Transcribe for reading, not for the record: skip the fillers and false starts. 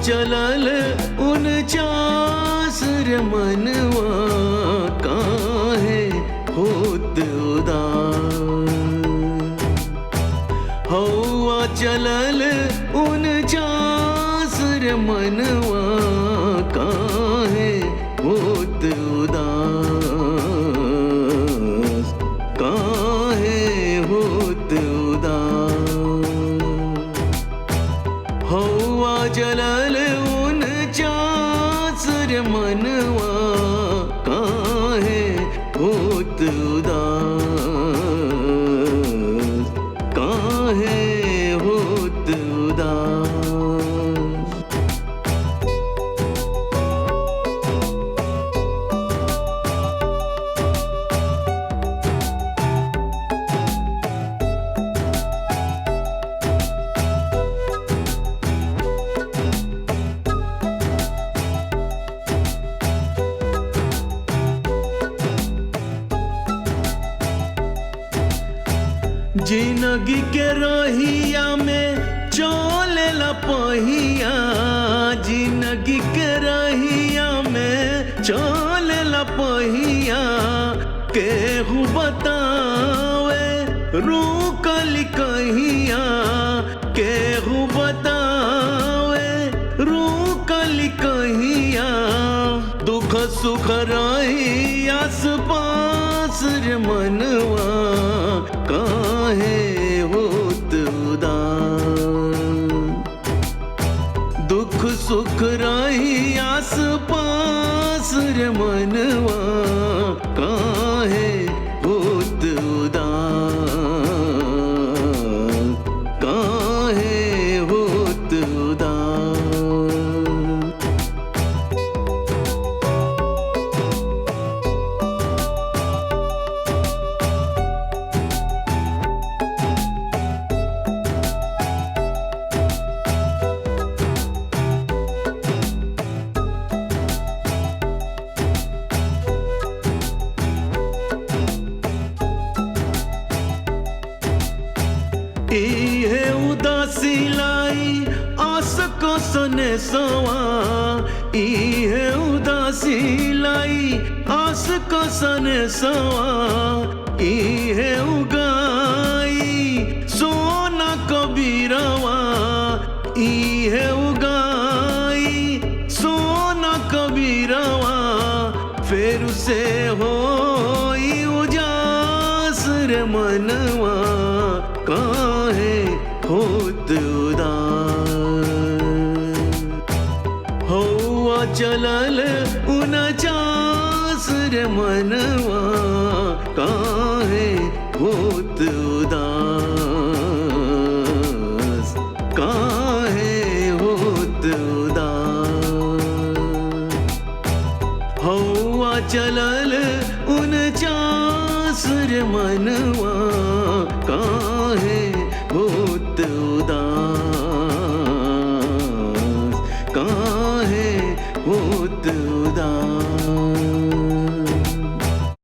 चलल उन चासर मनवा काहे होत उदास। हवा चलल उन चासर मनवा काहे होत उदास, काहे होत उदास। हवा चलल उन चासर मनवा काहे होत उदास, काहे होत उदास। जिंदगी के रहिया में चलेला पहिया, जिंदगी के रहिया में चलेला पहिया। केहू बतावे रुकल कहिया, केहू बतावे रुकल कहिया। दुख सुख रही आस पास रे मनवा काहे होत उदास। दुख सुख रही आस पास रे मनवा काहे होत उदास, काहे होत उदास। इहे उदासी लाई आस को सने सवा, इहे उदासी लाई आस को सने सवा। इहे उगाई सोना कबीरवा, इहे उगाई सोना कबीरवा। फिर से होई उजास रे मनवा काहे होत उदास। हवा चलल उन चासर मनवा काहे होत उदास, काहे होत उदास। हवा चलल उन चासर मनवा काहे